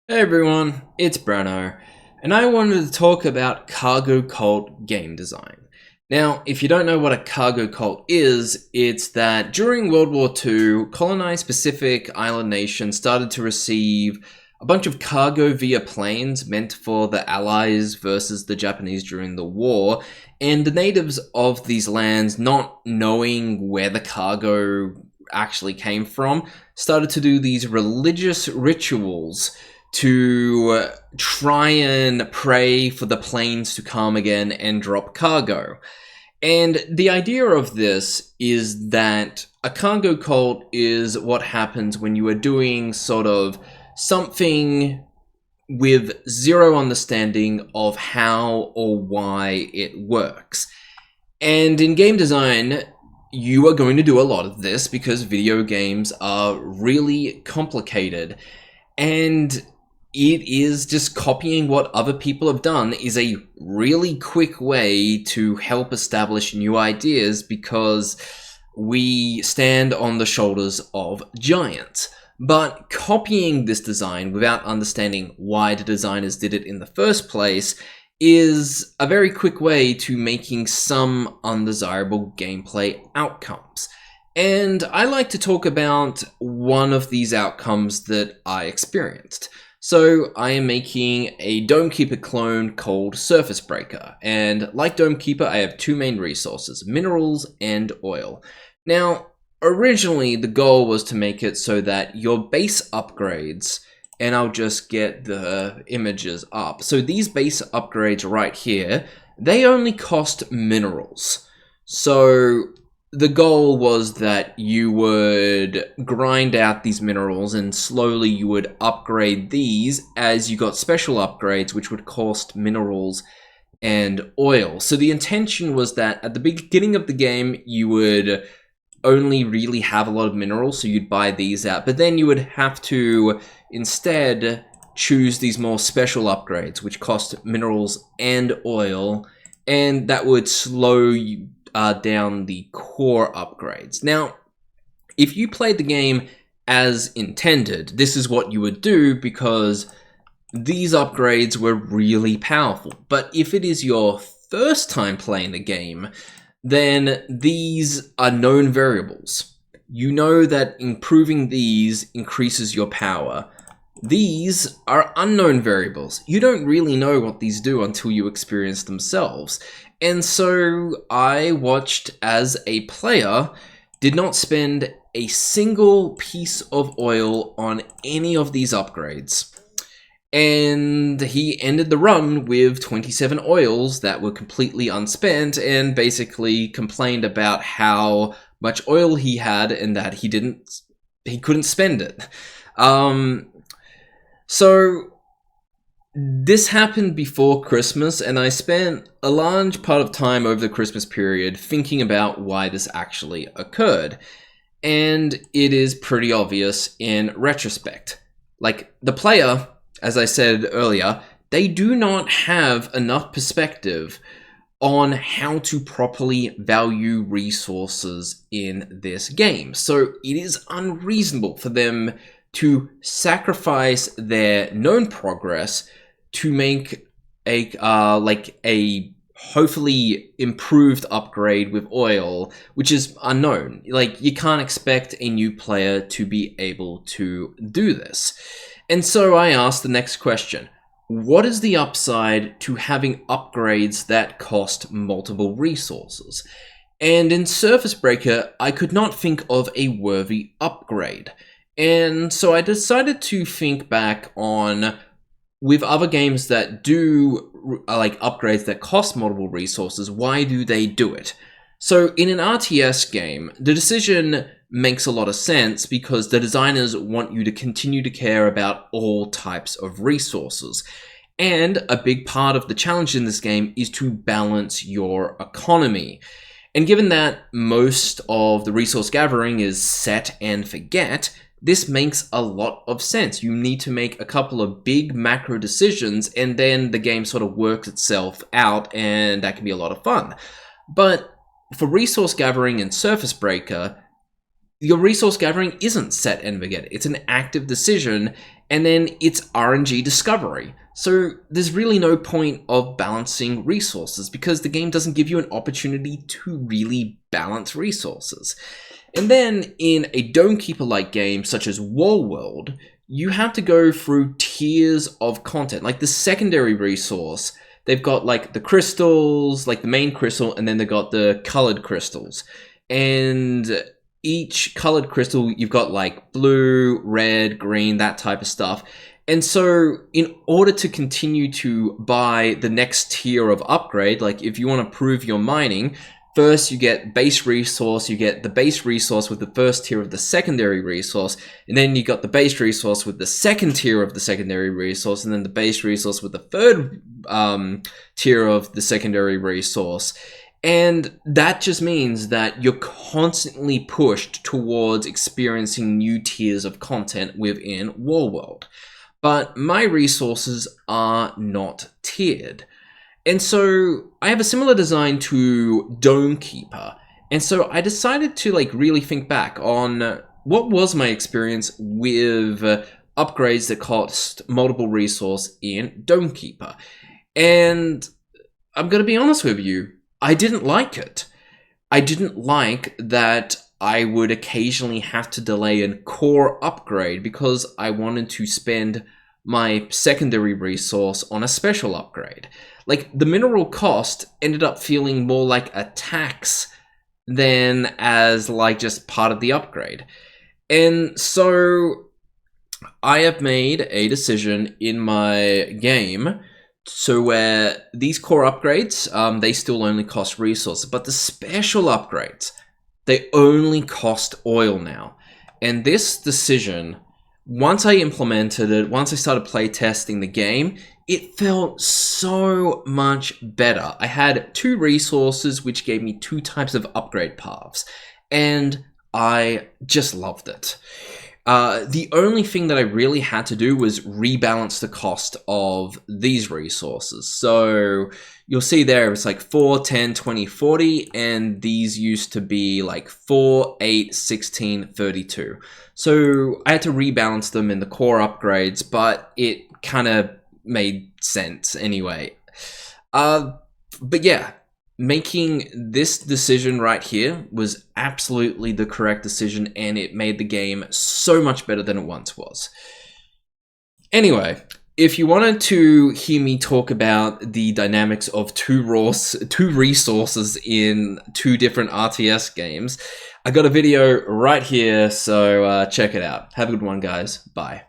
Hey everyone, it's Brano, and I wanted to talk about cargo cult game design. Now, if you don't know what a cargo cult is, it's that during World War II, colonized Pacific island nations started to receive a bunch of cargo via planes meant for the Allies versus the Japanese during the war, and the natives of these lands, not knowing where the cargo actually came from, started to do these religious rituals to try and pray for the planes to come again and drop cargo. And the idea of this is that a cargo cult is what happens when you are doing sort of something with zero understanding of how or why it works. And in game design, you are going to do a lot of this because video games are really complicated. And it is just copying what other people have done is a really quick way to help establish new ideas because we stand on the shoulders of giants. But copying this design without understanding why the designers did it in the first place is a very quick way to making some undesirable gameplay outcomes. And I like to talk about one of these outcomes that I experienced. So I am making a Dome Keeper clone called Surface Breaker, and like Dome Keeper, I have two main resources, minerals and oil. Now, originally the goal was to make it so that your base upgrades, and I'll just get the images up. So these base upgrades right here, they only cost minerals. So the goal was that you would grind out these minerals and slowly you would upgrade these as you got special upgrades which would cost minerals and oil. So the intention was that at the beginning of the game you would only really have a lot of minerals, so you'd buy these out, but then you would have to instead choose these more special upgrades which cost minerals and oil, and that would slow you down the core upgrades. Now, if you played the game as intended, this is what you would do because these upgrades were really powerful. But if it is your first time playing the game, then these are known variables. You know that improving these increases your power. These are unknown variables. You don't really know what these do until you experience themselves. And so I watched as a player, did not spend a single piece of oil on any of these upgrades. And he ended the run with 27 oils that were completely unspent and basically complained about how much oil he had and that he couldn't spend it. So this happened before Christmas, and I spent a large part of time over the Christmas period thinking about why this actually occurred. And it is pretty obvious in retrospect. Like, the player, as I said earlier, they do not have enough perspective on how to properly value resources in this game. So it is unreasonable for them to sacrifice their known progress to make a hopefully improved upgrade with oil, which is unknown. Like, you can't expect a new player to be able to do this. And so I asked the next question. What is the upside to having upgrades that cost multiple resources? And in Surface Breaker, I could not think of a worthy upgrade. And so I decided to think back on with other games that do like upgrades that cost multiple resources, why do they do it? So in an RTS game, the decision makes a lot of sense because the designers want you to continue to care about all types of resources. And a big part of the challenge in this game is to balance your economy. And given that most of the resource gathering is set and forget, this makes a lot of sense. You need to make a couple of big macro decisions and then the game sort of works itself out, and that can be a lot of fun. But for resource gathering and Surface Breaker, your resource gathering isn't set and forget. It's an active decision, and then it's RNG discovery. So there's really no point of balancing resources because the game doesn't give you an opportunity to really balance resources. And then in a Dome Keeper-like game such as Wall World, you have to go through tiers of content. Like the secondary resource, they've got like the crystals, like the main crystal, and then they've got the colored crystals. And each colored crystal, you've got like blue, red, green, that type of stuff. And so in order to continue to buy the next tier of upgrade, like if you want to prove your mining, first you get base resource, you get the base resource with the first tier of the secondary resource, and then you got the base resource with the second tier of the secondary resource, and then the base resource with the third tier of the secondary resource. And that just means that you're constantly pushed towards experiencing new tiers of content within War World. But my resources are not tiered. And so I have a similar design to Dome Keeper. And so I decided to like really think back on what was my experience with upgrades that cost multiple resource in Dome Keeper. And I'm going to be honest with you, I didn't like it. I didn't like that I would occasionally have to delay a core upgrade because I wanted to spend my secondary resource on a special upgrade. Like the mineral cost ended up feeling more like a tax than as like just part of the upgrade. And so I have made a decision in my game so where these core upgrades, they still only cost resources, but the special upgrades, they only cost oil now. And this decision, once I implemented it, once I started playtesting the game, it felt so much better. I had 2 resources which gave me 2 types of upgrade paths, and I just loved it. The only thing that I really had to do was rebalance the cost of these resources. So you'll see there it's like 4, 10, 20, 40, and these used to be like 4, 8, 16, 32. So I had to rebalance them in the core upgrades, but it kind of made sense anyway. But yeah, making this decision right here was absolutely the correct decision, and it made the game so much better than it once was. Anyway, if you wanted to hear me talk about the dynamics of two resources in 2 different RTS games, I got a video right here, so check it out. Have a good one, guys. Bye.